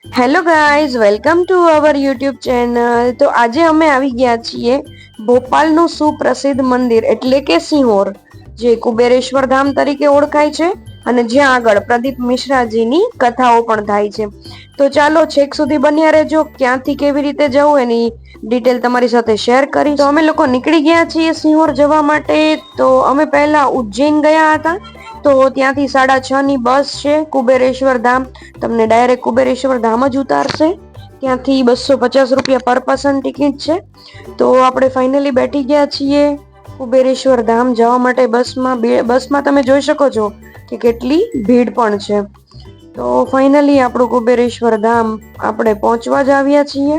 Hello guys, welcome to our YouTube channel. તો આજે અમે આવી ગયા છીએ ભોપાલનું સુપ્રસિદ્ધ મંદિર એટલે કે સિંહોર, જે કુબેરેશ્વર ધામ તરીકે ઓળખાય છે અને જ્યાં આગળ પ્રદીપ મિશ્રાજીની કથાઓ પણ થાય છે. તો ચાલો છેક સુધી બન્યા રહેજો. ક્યાંથી કેવી રીતે જવું એની ડિટેલ તમારી સાથે શેર કરી. તો અમે લોકો નીકળી ગયા છીએ સિંહોર જવા માટે. તો અમે પહેલા ઉજ્જૈન ગયા હતા. તો ત્યાંથી 6:30 ની બસ છે કુબેરેશ્વર ધામ. તમને ડાયરેક્ટ કુબેરેશ્વર ધામ જ ઉતારશે. ત્યાંથી 250 રૂપિયા પર પર્સન ટિકિટ છે. તો આપણે ફાઇનલી બેઠી ગયા છીએ કુબેરેશ્વર ધામ જવા માટે બસમાં. બસમાં તમે જોઈ શકો છો કે કેટલી ભીડ પણ છે. તો ફાઇનલી આપણું કુબેરેશ્વર ધામ આપણે પહોંચવા જ આવ્યા છીએ.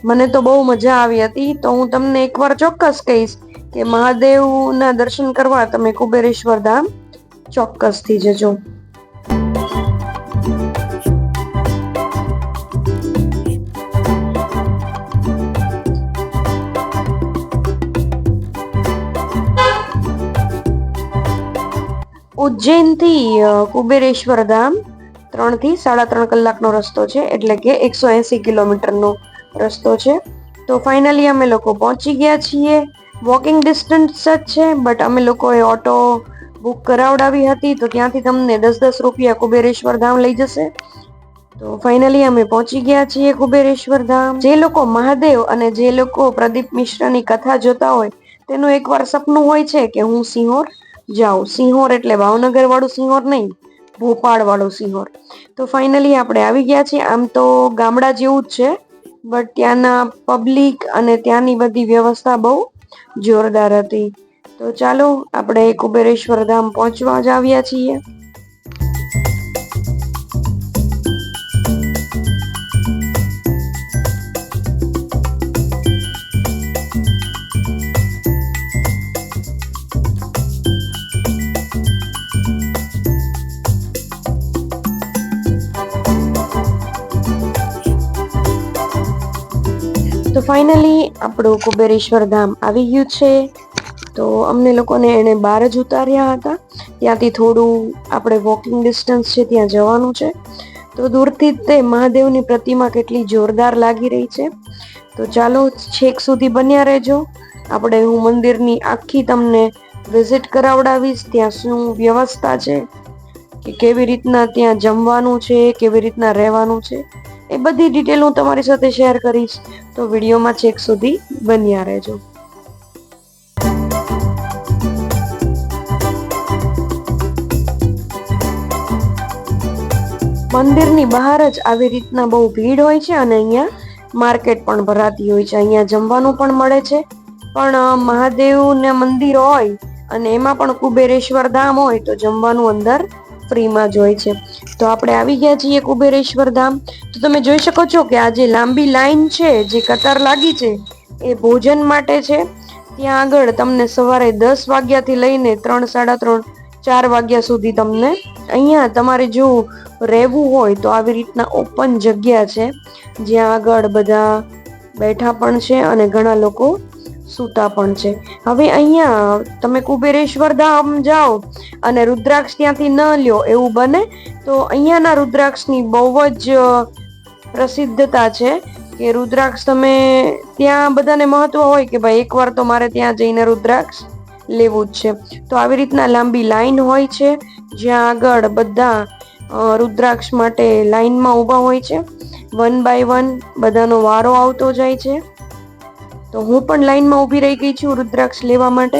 મને તો બહુ મજા આવી હતી. તો હું તમને એકવાર ચોક્કસ કહીશ કે મહાદેવના દર્શન કરવા તમે કુબેરેશ્વર ધામ ચોક્કસથી જજો. ઉજ્જૈનથી કુબેરેશ્વર ધામ 3 થી 3.5 કલાકનો રસ્તો છે, એટલે કે 180 કિલોમીટરનો રસ્તો છે. તો ફાઇનલી અમે લોકો પહોંચી ગયા છીએ. વોકિંગ ડિસ્ટન્સ જ છે, બટ અમે લોકોએ ઓટો બુક કરાવડાવી હતી. તો ત્યાંથી તમને 10-10 રૂપિયા કુબેરેશ્વર ધામ લઈ જશે. તો ફાઇનલી અમે પહોંચી ગયા છીએ કુબેરેશ્વર ધામ. જે લોકો મહાદેવ અને જે લોકો પ્રદીપ મિશ્રાની કથા જોતા હોય તેનું એકવાર સપનું હોય છે કે હું સિંહોર જાઉં. સિંહોર એટલે ભાવનગર વાળું સિંહોર નહીં, ભોપાળ વાળું સિંહોર. તો ફાઇનલી આપણે આવી ગયા છીએ. આમ તો ગામડા જેવું જ છે, બટ ત્યાંના પબ્લિક અને ત્યાંની બધી વ્યવસ્થા બહુ જોરદાર હતી. તો ચાલો આપણે કુબેરેશ્વર ધામ પહોંચવા જ આવ્યા છીએ. તો ફાઇનલી આપણું કુબેરેશ્વર ધામ આવી ગયું છે. તો અમને લોકોને એને બહાર જ ઉતાર્યા હતા. ત્યાંથી થોડું આપણે વોકિંગ ડિસ્ટન્સ છે ત્યાં જવાનું છે. તો દૂરથી જ તે મહાદેવની પ્રતિમા કેટલી જોરદાર લાગી રહી છે. તો ચાલો છેક સુધી બન્યા રહેજો. હું મંદિરની આખી તમને વિઝિટ કરાવડાવીશ. ત્યાં શું વ્યવસ્થા છે, કે કેવી રીતના ત્યાં જમવાનું છે, કેવી રીતના રહેવાનું છે, એ બધી ડિટેલ હું તમારી સાથે શેર કરીશ. તો વિડીયોમાં છેક સુધી બન્યા રહેજો. મંદિરની બહાર જ આવી રીતના બહુ ભીડ હોય છે અને અહીંયા માર્કેટ પણ ભરાતી હોય છે. અહીંયા જમવાનું પણ મળે છે. પણ મહાદેવના મંદિર હોય અને એમાં પણ કુબેરેશ્વર ધામ હોય તો જમવાનું અંદર ફ્રીમાં જ હોય છે. તો આપણે આવી ગયા છીએ કુબેરેશ્વર ધામ. તો તમે જોઈ શકો છો કે આ જે લાંબી લાઈન છે, જે કતાર લાગી છે, એ ભોજન માટે છે. ત્યાં આગળ તમને સવારે 10 વાગ્યાથી લઈને 3, 3:30, 4 વાગ્યા સુધી તમને અહીંયા તમારે જો રહેવું હોય તો આવી રીતના ઓપન જગ્યા છે, જ્યાં આગળ બધા બેઠા પણ છે અને ઘણા લોકો સૂતા પણ છે. હવે અહીંયા તમે કુબેરેશ્વર ધામ જાઓ અને રુદ્રાક્ષ ત્યાંથી ન લ્યો એવું બને તો અહીંયાના રુદ્રાક્ષની બહુ જ પ્રસિદ્ધતા છે કે રુદ્રાક્ષ તમે ત્યાં બધાને મહત્વ હોય કે ભાઈ એકવાર તો મારે ત્યાં જઈને રુદ્રાક્ષ લેવું જ છે. તો આવી રીતના લાંબી લાઈન હોય છે, જ્યાં આગળ બધા રુદ્રાક્ષ માટે લાઈનમાં ઊભા હોય છે. 1 by 1 બધાનો વારો આવતો જાય છે. તો હું પણ લાઈનમાં ઊભી રહી ગઈ છું રુદ્રાક્ષ લેવા માટે.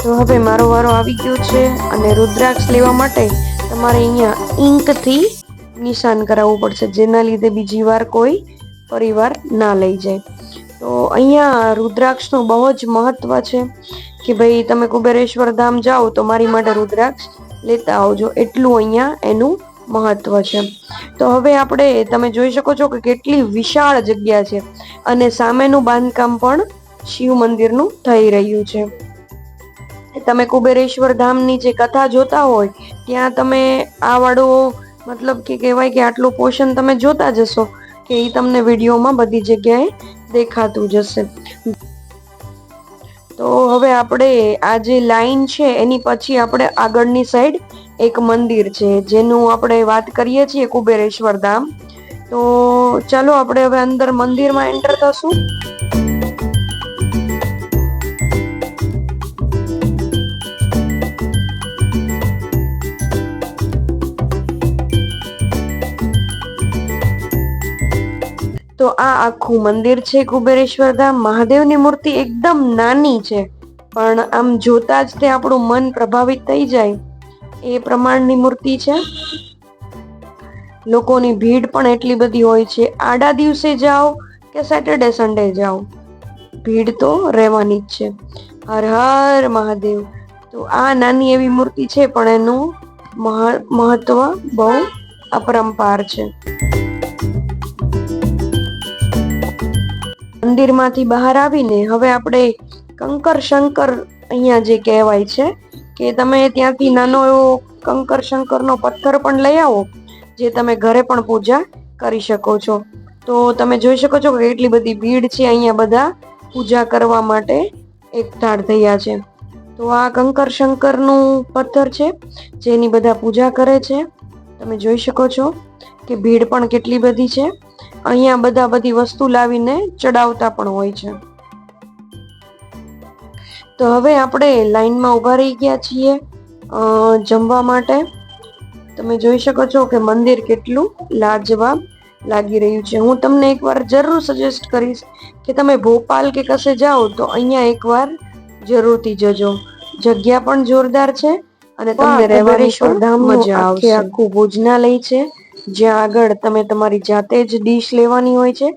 તો હવે મારો વારો આવી ગયો છે અને રુદ્રાક્ષ લેવા માટે તમારે અહીંયા ઇંકથી નિશાન કરાવવું પડશે, જેના લીધે બીજી વાર કોઈ પરિવાર ના લઈ જાય. તો અહીંયા રુદ્રાક્ષનું બહુ જ મહત્વ છે કે ભાઈ તમે કુબેરેશ્વર ધામ જાઓ તો મારી માટે રુદ્રાક્ષ લેતા આવજો, એટલું અહીંયા એનું મહત્વ છે. તો હવે તમે જોઈ શકો છો કે કેટલી વિશાળ જગ્યા છે અને સામેનું બાંધકામ પણ શિવ મંદિરનું થઈ રહ્યું છે. તમે કુબેરેશ્વર ધામની જે કથા જોતા હોય ત્યાં તમે આ વાળું મતલબ કે કહેવાય કે આટલું પોર્શન તમે જોતા જશો કે એ તમને વિડીયોમાં બધી જગ્યાએ દેખાતું જશે. તો હવે આપણે આ જે લાઈન છે એની પછી આપણે આગળની સાઈડ એક મંદિર છે જેનું આપણે વાત કરીએ છીએ કુબેરેશ્વર ધામ. તો ચાલો આપણે હવે અંદર મંદિરમાં એન્ટર થશું. તો આ આખું મંદિર છે કુબેરેશ્વર ધામ. મહાદેવની મૂર્તિ એકદમ નાની છે, પણ આમ જોતા જ તે આપણું મન પ્રભાવિત થઈ જાય એ પ્રમાણની મૂર્તિ છે. લોકોની ભીડ પણ એટલી બધી હોય છે. આડા દિવસે જાઓ કે સેટરડે સન્ડે જાઓ, ભીડ તો રહેવાની જ છે. હર હર મહાદેવ. તો આ નાની એવી મૂર્તિ છે પણ એનું મહત્વ બહુ અપરંપાર છે. મંદિરમાંથી બહાર આવીને હવે આપણે કંકર શંકર અહીંયા જે કહેવાય છે કે તમે ત્યાંથી નાનો એવો કંકર શંકરનો પથ્થર પણ લઈ આવો જે તમે ઘરે પણ પૂજા કરી શકો છો. તો તમે જોઈ શકો છો કે કેટલી બધી ભીડ છે અહીંયા, બધા પૂજા કરવા માટે એકઠાર થયા છે. તો આ કંકર શંકરનું પથ્થર છે જેની બધા પૂજા કરે છે. તમે જોઈ શકો છો કે ભીડ પણ કેટલી બધી છે. અહીંયા બધા બધી વસ્તુ લાવીને ચડાવતા પણ હોય છે. તો હવે આપણે લાઈનમાં ઊભા રહી ગયા છીએ જમવા માટે. તમે જોઈ શકો છો કે મંદિર કેટલું લાજવાબ લાગી રહ્યું છે. હું તમને એકવાર જરૂર સજેસ્ટ કરીશ કે તમે ભોપાલ કે કશે જાઓ તો અહીંયા એકવાર જરૂરથી જજો. જગ્યા પણ જોરદાર છે અને તમને રહેવાની પણ મજા આવશે. આખું ભોજનાલય છે જ્યાં આગળ તમે તમારી જાતે જ ડીશ લેવાની હોય છે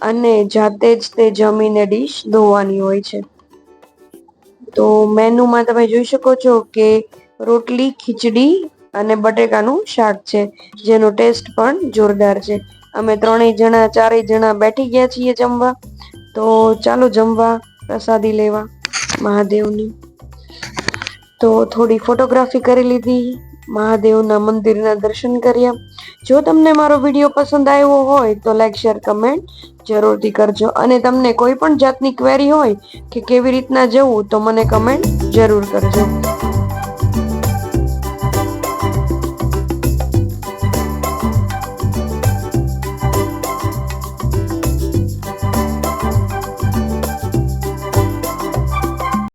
અને જાતે જ તે જમીને ડીશ ધોવાની હોય છે. તો મેનુમાં તમે જોઈ શકો છો કે રોટલી, ખીચડી અને બટેકાનું શાક છે જેનો ટેસ્ટ પણ જોરદાર છે. અમે ચારેય જણા બેઠી ગયા છીએ જમવા. તો ચાલો જમવા, પ્રસાદી લેવા મહાદેવની. તો થોડી ફોટોગ્રાફી કરી લીધી, મહાદેવના મંદિરના દર્શન કર્યા. જો તમને મારો વિડીયો પસંદ આવ્યો હોય તો લાઈક, શેર, કમેન્ટ જરૂરથી કરજો. અને તમને કોઈ પણ જાતની ક્વેરી હોય કે કેવી રીતના જવું તો મને કમેન્ટ જરૂર કરજો.